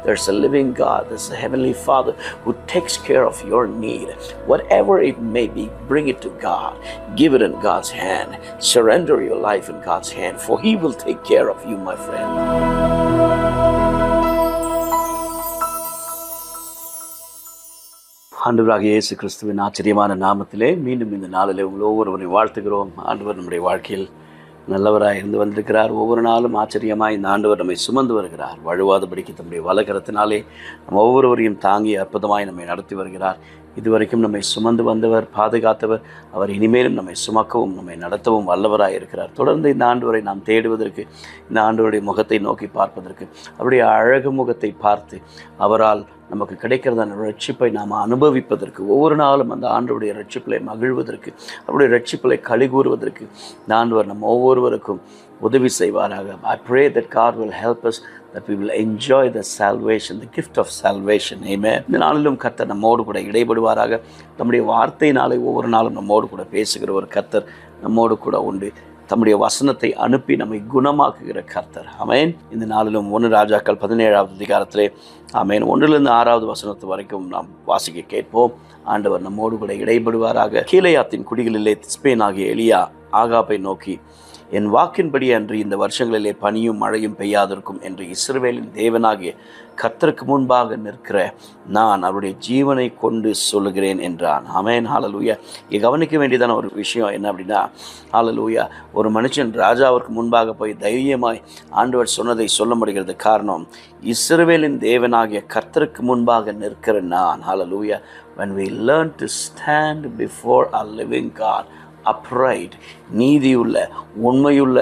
There's a living God. There's a heavenly Father who takes care of your need. Whatever it may be, bring it to God. Give it in God's hand. Surrender your life in God's hand, for He will take care of you, my friend. ஆண்டவராகிய இயேசு கிறிஸ்துவின் ஆச்சரியமான நாமத்திலே மீண்டும் இந்த நாளிலே உங்கள் ஒவ்வொருவரையும் வாழ்த்துகிறோம். ஆண்டவர் நம்முடைய வாழ்க்கையில் நல்லவராக இருந்து வந்திருக்கிறார். ஒவ்வொரு நாளும் ஆச்சரியமாக இந்த ஆண்டவர் நம்மை சுமந்து வருகிறார். வழுவாதபடிக்கு தம்முடைய வலக்கரத்தினாலே நம்ம ஒவ்வொருவரையும் தாங்கி அற்புதமாய் நம்மை நடத்தி வருகிறார். இதுவரைக்கும் நம்மை சுமந்து வந்தவர், பாதுகாத்தவர். அவர் இனிமேலும் நம்மை சுமக்கவும் நம்மை நடத்தவும் வல்லவராக இருக்கிறார். தொடர்ந்து இந்த ஆண்டவரை நாம் தேடுவதற்கு, இந்த ஆண்டவருடைய முகத்தை நோக்கி பார்ப்பதற்கு, அவருடைய அழகு முகத்தை பார்த்து அவரால் நமக்கு கிடைக்கிறதான ரட்சிப்பை நாம் அனுபவிப்பதற்கு, ஒவ்வொரு நாளும் அந்த ஆண்டவருடைய ரட்சிப்பிலை மகிழ்வதற்கு, அவருடைய ரட்சிப்பிலை களி கூறுவதற்கு இந்த ஆண்டவர் நம்ம ஒவ்வொருவருக்கும் உதவி செய்வாராக. I pray that God will help us, that we will enjoy the salvation, the gift of salvation. Amen. இந்த நாளிலும் கர்த்தர் நம்மோடு கூட இடைபடுவாராக. நம்முடைய வார்த்தையினாலே ஒவ்வொரு நாளும் நம்மோடு கூட பேசுகிற ஒரு கர்த்தர் நம்மோடு கூட உண்டு. தம்முடைய வசனத்தை அனுப்பி நம்மை குணமாக்குகிற கர்த்தர். ஆமென். இந்த நாளிலும் 1 ராஜாக்கள் 17வது அதிகாரத்திலே ஆமென் 1-6 வசனத்து வரைக்கும் நாம் வாசிக்க கேட்போம். ஆண்டவர் நம்மோடு கூட இடைபடுவாராக. கீலேயாத்தின் குடிகளிலே திஸ்பேன் ஆகிய எலியா ஆகாபை நோக்கி, என் வாக்கின்படி அன்று இந்த வருஷங்களிலே பனியும் மழையும் பெய்யாதிருக்கும் என்று இஸ்ரவேலின் தேவனாகிய கர்த்தருக்கு முன்பாக நிற்கிற நான் அவருடைய ஜீவனை கொண்டு சொல்லுகிறேன் என்றான். ஆமென். ஹல்லேலூயா. இங்கே கவனிக்க வேண்டியதான ஒரு விஷயம் என்ன அப்படின்னா, ஹல்லேலூயா, ஒரு மனுஷன் ராஜாவிற்கு முன்பாக போய் தைரியமாய் ஆண்டவர் சொன்னதை சொல்ல முடிகிறது. காரணம், இஸ்ரவேலின் தேவனாகிய கர்த்தருக்கு முன்பாக நிற்கிற நான். ஹல்லேலூயா. When we learn to stand before our living God upright, நீதியுள்ள, உண்மையுள்ள,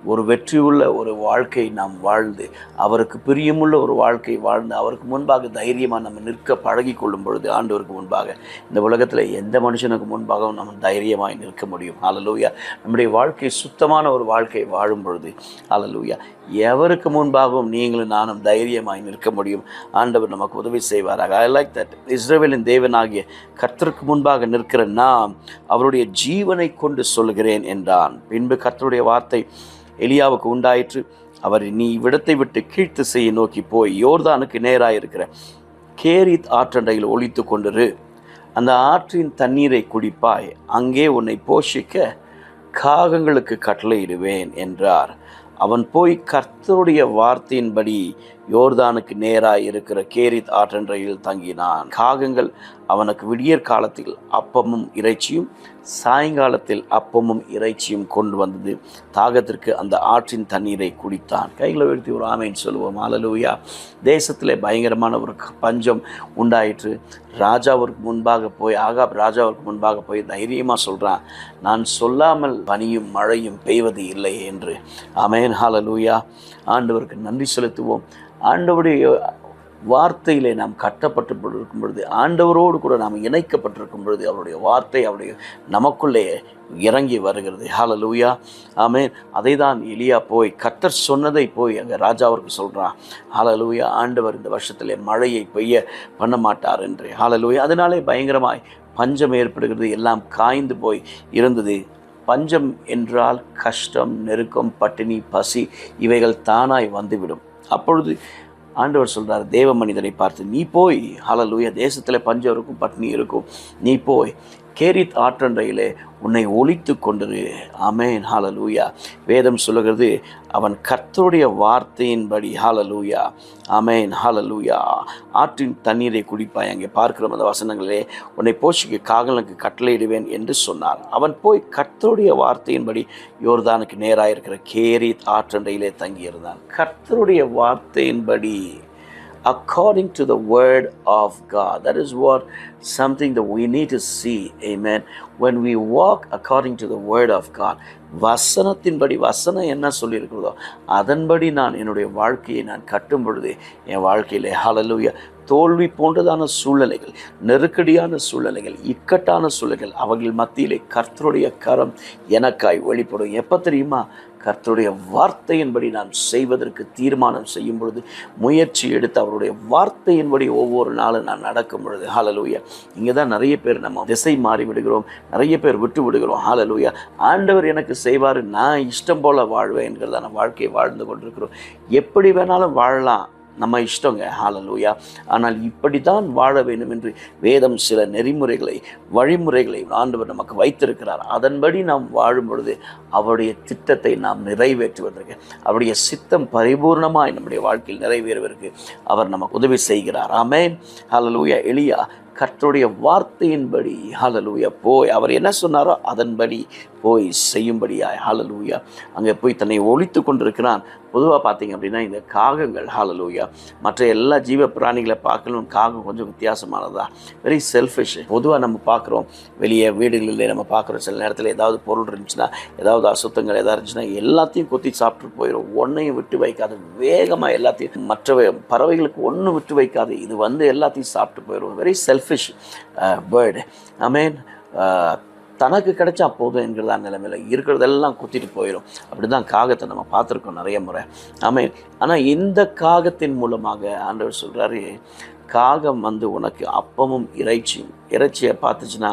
ஒரு வெற்றியுள்ள ஒரு வாழ்க்கை நாம் வாழ்ந்து, அவருக்கு பிரியமுள்ள ஒரு வாழ்க்கை வாழ்ந்து, அவருக்கு முன்பாக தைரியமாக நம்ம நிற்க பழகி கொள்ளும் பொழுது, ஆண்டவருக்கு முன்பாக இந்த உலகத்தில் எந்த மனுஷனுக்கு முன்பாகவும் நம்ம தைரியமாய் நிற்க முடியும். ஹல்லேலூயா. நம்முடைய வாழ்க்கை சுத்தமான ஒரு வாழ்க்கை வாழும் பொழுது, ஹல்லேலூயா, எவருக்கு முன்பாகவும் நீங்களும் நானும் தைரியமாய் நிற்க முடியும். ஆண்டவர் நமக்கு உதவி செய்வாராக. I like that. இஸ்ரவேலின் தேவனாகிய கர்த்தருக்கு முன்பாக நிற்கிற நாம் அவருடைய ஜீவனை கொண்டு சொல்லுகிறேன் என்றான். பின்பு கர்த்தருடைய வார்த்தை எலியாவுக்கு உண்டாயிற்று. அவர், நீ இவ்விடத்தை விட்டு கீழ்த்திசையை நோக்கி போய் யோர்தானுக்கு நேராயிருக்கிற கேரித் ஆற்றண்டையில் ஒளித்து கொண்டிரு. அந்த ஆற்றின் தண்ணீரை குடிப்பாய். அங்கே உன்னை போஷிக்க காகங்களுக்கு கட்டளையிடுவேன் என்றார். அவன் போய் கர்த்தருடைய வார்த்தையின்படி யோர்தானுக்கு நேராய் இருக்கிற கேரித் ஆற்றண்டையில் தங்கினான். காகங்கள் அவனுக்கு விடியற் காலத்தில் அப்பமும் இறைச்சியும் சாயங்காலத்தில் அப்பமும் இறைச்சியும் கொண்டு வந்தது. தாகத்திற்கு அந்த ஆற்றின் தண்ணீரை குடித்தான். கைகளை உயர்த்தி ஒரு ஆமேன் சொல்லுவோம். ஹல்லேலூயா. தேசத்திலே பயங்கரமான ஒரு பஞ்சம் உண்டாயிற்று. ராஜாவிற்கு முன்பாக போய், ஆகாப் ராஜாவிற்கு முன்பாக போய் தைரியமாக சொல்கிறான், நான் சொல்லாமல் பனியும் மழையும் பெய்வது இல்லை என்று. ஆமேன். ஹல்லேலூயா. ஆண்டவருக்கு நன்றி செலுத்துவோம். ஆண்டவருடைய வார்த்தையிலே நாம் கட்டப்பட்டிருக்கும் பொழுது, ஆண்டவரோடு கூட நாம் இணைக்கப்பட்டிருக்கும் பொழுது, அவருடைய வார்த்தை அவருடைய நமக்குள்ளே இறங்கி வருகிறது. ஹல்லேலூயா. ஆமென். அதை தான் எலியா போய் கர்த்தர் சொன்னதை போய் அங்கே ராஜாவிற்கு சொல்கிறான். ஹல்லேலூயா. ஆண்டவர் இந்த வருஷத்திலே மழையை பெய்ய பண்ண மாட்டார் என்று. ஹல்லேலூயா. அதனாலே பயங்கரமாய் பஞ்சம் ஏற்படுகிறது. எல்லாம் காய்ந்து போய் இருந்தது. பஞ்சம் என்றால் கஷ்டம், நெருக்கம், பட்டினி, பசி இவைகள் தானாய் வந்துவிடும். அப்பொழுது ஆண்டவர் சொல்கிறார் தேவ மனிதரை பார்த்து, நீ போய், ஹல்லேலூயா, தேசத்தில் பஞ்சம் இருக்கும், பட்டினி இருக்கும், நீ போய் கேரித் ஆற்றண்டையிலே உன்னை ஒளித்து கொண்டிரு. ஆமென். ஹல்லேலூயா. வேதம் சொல்லுகிறது, அவன் கர்த்தருடைய வார்த்தையின்படி, ஹல்லேலூயா, ஆமென், ஹல்லேலூயா, ஆற்றின் தண்ணீரை குடிப்பாய். அங்கே பார்க்கிற அந்த வசனங்களே, உன்னை போஷிக்க காகங்களுக்கு கட்டளையிடுவேன் என்று சொன்னார். அவன் போய் கர்த்தருடைய வார்த்தையின்படி யோர்தானுக்கு நேராக இருக்கிற கேரித் ஆற்றண்டையிலே தங்கியிருந்தான். கர்த்தருடைய வார்த்தையின்படி, according to the word of God. That is what something that we need to see. Amen. When we walk according to the word of God, வசனத்தின்படி, வசனம் என்ன சொல்லியிருக்கிறதோ அதன்படி நான் என்னுடைய வாழ்க்கையை நான் கட்டும் பொழுது என் வாழ்க்கையிலே, ஹல்லேலூயா, தோல்வி போன்றதான சூழ்நிலைகள், நெருக்கடியான சூழ்நிலைகள், இக்கட்டான சூழ்நிலைகள், அவர்கள் மத்தியிலே கர்த்தருடைய கரம் எனக்காய் வெளிப்படும். எப்போ தெரியுமா? கர்த்தருடைய வார்த்தையின்படி நான் செய்வதற்கு தீர்மானம் செய்யும் பொழுது, முயற்சி எடுத்து அவருடைய வார்த்தையின்படி ஒவ்வொரு நாளும் நான் நடக்கும் பொழுது, ஹல்லேலூயா. இங்கே தான் நிறைய பேர் நம்ம திசை மாறி விடுகிறோம், நிறைய பேர் விட்டு விடுகிறோம். ஹல்லேலூயா. ஆண்டவர் எனக்கு செய்வார், நான் இஷ்டம் போல வாழ்வேன் என்கிறதான வாழ்க்கையை வாழ்ந்து கொண்டிருக்கிறோம். எப்படி வேணாலும் வாழலாம், நம்ம இஷ்டங்க. ஹல்லேலூயா. ஆனால் இப்படி தான் வாழ வேண்டும் என்று வேதம் சில நெறிமுறைகளை, வழிமுறைகளை ஆண்டவர் நமக்கு வைத்திருக்கிறார். அதன்படி நாம் வாழும் பொழுது அவருடைய திட்டத்தை நாம் நிறைவேற்றுவதற்கு, அவருடைய சித்தம் பரிபூர்ணமாய் நம்முடைய வாழ்க்கையில் நிறைவேறுவதற்கு அவர் நமக்கு உதவி செய்கிறார். ஆமென். ஹல்லேலூயா. எலியா கர்த்தருடைய வார்த்தையின்படி ஹல்லேலூயா போய் அவர் என்ன சொன்னாரோ அதன்படி போய் செய்யும்படியாய் ஹல்லேலூயா அங்கே போய் தன்னை ஒழித்து கொண்டிருக்கிறான். பொதுவாக பார்த்தீங்க அப்படின்னா இந்த காகங்கள் ஹல்லேலூயா மற்ற எல்லா ஜீவ பிராணிகளை பார்க்கணும், காகம் கொஞ்சம் வித்தியாசமானதா, வெரி செல்ஃபிஷ். பொதுவாக நம்ம பார்க்குறோம் வெளியே வீடுகளில் நம்ம பார்க்குறோம், சில நேரத்தில் ஏதாவது பொருள் இருந்துச்சுன்னா, ஏதாவது அசுத்தங்கள் எதாவது இருந்துச்சுன்னா எல்லாத்தையும் கொத்தி சாப்பிட்டு போயிடும். ஒன்றையும் விட்டு வைக்காது, வேகமாக எல்லாத்தையும், மற்ற பறவைகளுக்கு ஒன்றும் விட்டு வைக்காது, இது வந்து எல்லாத்தையும் சாப்பிட்டு போயிடும். Very selfish bird. ஆமென். தனக்கு கிடைச்சா போதும் என்கிறதா நிலைமையில் இருக்கிறதெல்லாம் குத்திட்டு போயிடும். அப்படி தான் காகத்தை நம்ம பார்த்துருக்கோம் நிறைய முறை. ஆமென். ஆனால் இந்த காகத்தின் மூலமாக ஆண்டவர் சொல்கிறாரு, காகம் வந்து உனக்கு அப்பமும் இறைச்சியை பார்த்துச்சுன்னா,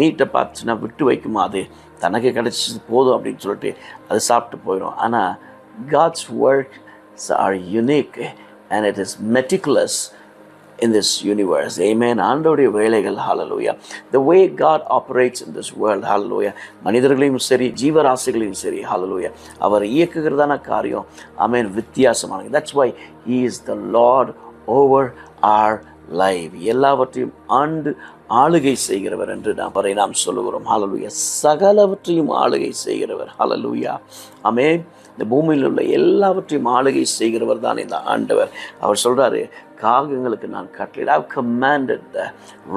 மீட்டை பார்த்துச்சுன்னா விட்டு வைக்குமா, அது தனக்கு கிடைச்சி போதும் அப்படின்னு சொல்லிட்டு அது சாப்பிட்டு போயிடும். ஆனால் God's works are unique and it is meticulous in this universe. Amen. ஆண்டவருடைய வேலைகள் hallelujah. The way God operates in this world hallelujah. மனிதர்களையும் சரி ஜீவராசிகளையும் சரி hallelujah. அவர் இயக்குகிறதான காரியம் ஆமென் வித்தியாசமானது. That's why he is the Lord over our life. எல்லாவற்றையும் ஆளுகை செய்கிறவர் என்று நாம் சொல்லுகிறோம். ஹல்லேலூயா. சகலவற்றையும் ஆளுகை செய்கிறவர். ஹல்லேலூயா. ஆமென். இந்த பூமியில் உள்ள எல்லாவற்றையும் ஆளுகை செய்கிறவர் தான் இந்த ஆண்டவர். அவர் சொல்றாரு, காகங்களுக்கு நான் கட்டளை, I've commanded the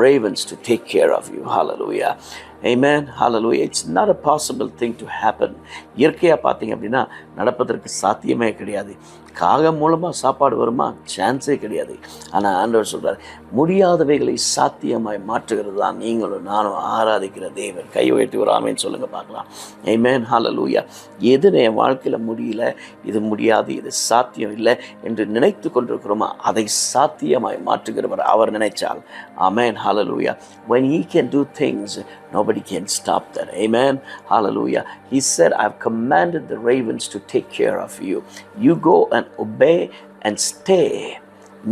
ravens to take care of you. Hallelujah. Amen. Hallelujah. It's not a possible thing to happen. இயற்கையாக பார்த்தீங்க அப்படின்னா நடப்பதற்கு சாத்தியமே கிடையாது. காகம் மூலமாக சாப்பாடு வருமா? சான்ஸே கிடையாது. ஆனால் ஆண்டவர் சொல்கிறார், முடியாதவைகளை சாத்தியமாய் மாற்றுகிறது தான் நீங்களும் நானும் ஆராதிக்கிற தேவன். கை உயர்த்தி ஒரு ஆமேன்னு சொல்லுங்கள் பார்க்கலாம். ஆமென். ஹல்லேலூயா. எது என் வாழ்க்கையில் முடியல, இது முடியாது, இது சாத்தியம் இல்லை என்று நினைத்து கொண்டிருக்கிறோமா, அதை சாத்தியமாய் மாற்றுகிறவர் அவர் நினைச்சால். ஆமென். ஹல்லேலூயா. When he can do things, nobody can stop that. Amen. Hallelujah. He said, I've commanded the ravens to take care of you. You go and obey and stay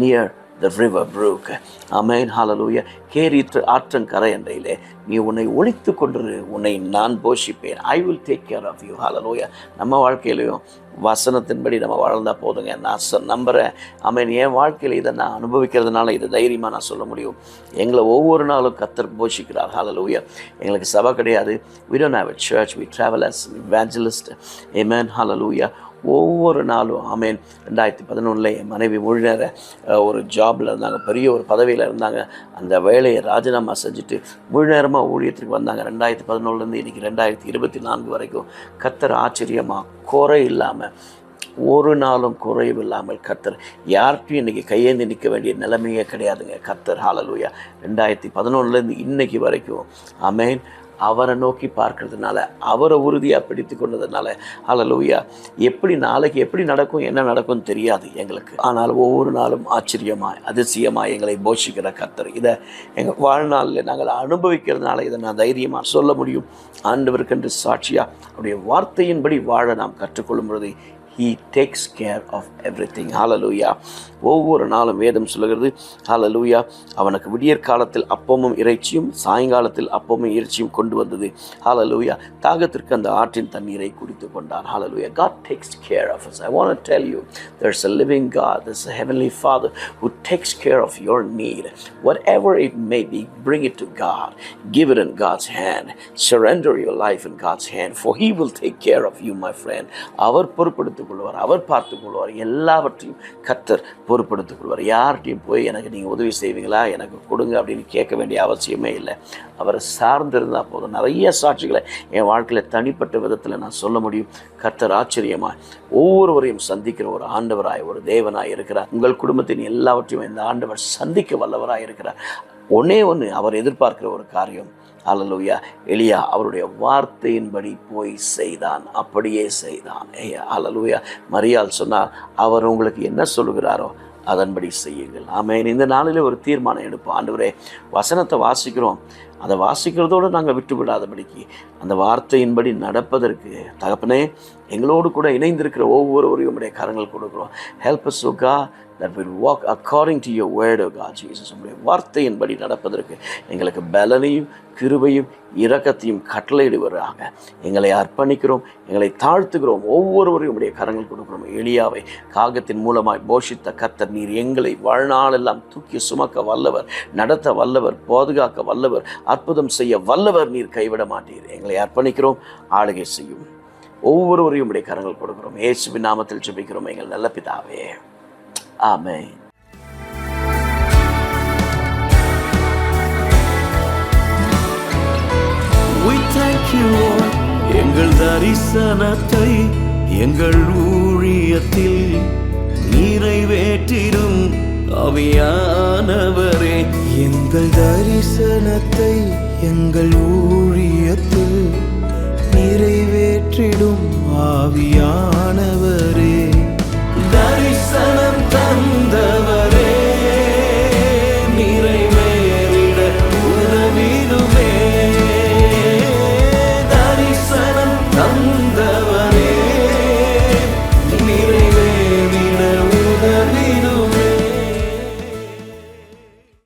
near the river brook. Amen. Hallelujah. கேரிற்று ஆற்றங்கரை என்றையிலே நீ உன்னை ஒழித்து கொண்டிரு, உன்னை நான் போஷிப்பேன். I will take care of you. Hallelujah. நம்ம வாழ்க்கையிலையும் வசனத்தின்படி நம்ம வாழ்ந்தால் போதுங்க. நான் நம்புகிறேன். ஆமென். என் வாழ்க்கையில் இதை நான் அனுபவிக்கிறதுனால இதை தைரியமாக நான் சொல்ல முடியும். எங்களை ஒவ்வொரு நாளும் கர்த்தர் போஷிக்கிறார். Hallelujah. எங்களுக்கு சபை கிடையாது. We don't have a church. We travel as evangelist. Amen. Hallelujah. ஒவ்வொரு நாளும் ஆமென். 2011 என் மனைவி முழு நேர ஒரு ஜாபில் இருந்தாங்க, பெரிய ஒரு பதவியில் இருந்தாங்க. அந்த வேலையை ராஜினாமா செஞ்சுட்டு முழு நேரமாக ஊழியத்துக்கு வந்தாங்க. 2011 இன்றைக்கி 2024 வரைக்கும் கர்த்தர் ஆச்சரியமாக குறை இல்லாமல், ஒரு நாளும் குறைவில்லாமல் கர்த்தர் யார்கிட்டையும் இன்றைக்கி கையேந்தி நிற்க வேண்டிய நிலைமையே கிடையாதுங்க. கர்த்தர் ஹல்லேலூயா 2011 இன்னைக்கு வரைக்கும் ஆமென் அவரை நோக்கி பார்க்கறதுனால, அவரை உறுதியாக பிடித்து கொண்டதுனால ஹல்லேலூயா எப்படி நாளைக்கு எப்படி நடக்கும் என்ன நடக்கும்னு தெரியாது எங்களுக்கு. ஆனால் ஒவ்வொரு நாளும் ஆச்சரியமாய் அதிசயமாய் எங்களை போஷிக்கிற கர்த்தர், இதை எங்கள் வாழ்நாளில் நாங்கள் அனுபவிக்கிறதுனால இதை நான் தைரியமாக சொல்ல முடியும். ஆண்டவருக்கென்று சாட்சியாக அவருடைய வார்த்தையின்படி வாழ நாம் கற்றுக்கொள்ளும் பொழுது He takes care of everything. Hallelujah. ஒவ்வொரு நாளும் வேதம் சொல்லுகிறது ஹல்லேலூயா அவனுக்கு விடியற் காலத்தில் அப்பமும் இறைச்சியும் சாயங்காலத்தில் அப்பமும் இறைச்சியும் கொண்டு வந்தது. ஹல்லேலூயா. தாகத்திற்கு அந்த ஆற்றின் தண்ணீரை குடித்து கொண்டான். ஹல்லேலூயா. God takes care of us. I want to tell you, there's a living God, there's a heavenly Father who takes care of your need. Whatever it may be, bring it to God. Give it in God's hand. Surrender your life in God's hand, for He will take care of you, my friend. அவர் பொறுப்படுத்திக் கொள்வார், அவர் பார்த்துக் கொள்வார். எல்லாவற்றையும் கர்த்தர் பொறுப்படுத்திக் கொள்வார். யார்கிட்டையும் போய் எனக்கு நீங்கள் உதவி செய்வீங்களா, எனக்கு கொடுங்க அப்படின்னு கேட்க வேண்டிய அவசியமே இல்லை. அவரை சார்ந்திருந்தால் போதும். நிறைய சாட்சிகளை என் வாழ்க்கையில் தனிப்பட்ட விதத்தில் நான் சொல்ல முடியும். கர்த்தர் ஆச்சரியமாய் ஒவ்வொருவரையும் சந்திக்கிற ஒரு ஆண்டவராய் ஒரு தேவனாய் இருக்கிறார். உங்கள் குடும்பத்தின் எல்லாவற்றையும் இந்த ஆண்டவர் சந்திக்க வல்லவராய் இருக்கிறார். ஒன்னே ஒன்று அவர் எதிர்பார்க்கிற ஒரு காரியம், ஹல்லேலூயா, எலியா அவருடைய வார்த்தையின்படி போய் செய்தான், அப்படியே செய்தான். ஹல்லேலூயா. மரியாள் சொன்னார், அவர் உங்களுக்கு என்ன சொல்லுகிறாரோ அதன்படி செய்யுங்கள். ஆமென். இந்த நாளில் ஒரு தீர்மானம் எடுப்போம். ஆண்டவரே, வசனத்தை வாசிக்கிறோம், அதை வாசிக்கிறதோடு நாங்கள் விட்டு விடாதபடிக்கு அந்த வார்த்தையின்படி நடப்பதற்கு தகப்பனே எங்களோடு கூட இணைந்திருக்கிற ஒவ்வொருவரையும் உம்முடைய கரங்கள் கொடுக்குறோம். Help us, O God, that we walk according to your word, O God Jesus. உம்முடைய வார்த்தையின்படி நடப்பதற்கு எங்களுக்கு பலனையும் கிருபையும் இரக்கத்தையும் கட்டளையிடுவதாக எங்களை அர்ப்பணிக்கிறோம், எங்களை தாழ்த்துகிறோம். ஒவ்வொருவரையும் உடைய கரங்கள் கொடுக்கிறோம். எலியாவை காகத்தின் மூலமாய் போஷித்த கர்த்தர் நீர் எங்களை வாழ்நாளெல்லாம் தூக்கி சுமக்க வல்லவர், நடத்த வல்லவர், பாதுகாக்க வல்லவர், அற்புதம் செய்ய வல்லவர். நீர் கைவிட மாட்டீர். எங்களை அர்ப்பணிக்கிறோம், ஆளுகை செய்யும். ஒவ்வொருவரையும் உடைய கரங்கள் கொடுக்கிறோம். இயேசுவின் நாமத்தில் ஜெபிக்கிறோம் எங்கள் நல்ல பிதாவே, ஆமென். We thank you, Lord. எங்கள் தரிசனத்தை எங்கள் ஊழியத்தில் நிறைவேற்றிடும் ஆவியானவரே. எங்கள் தரிசனத்தை எங்கள் ஊழியத்தில் நிறைவேற்றிடும் ஆவியானவரே. தரிசனம் தந்தவரே,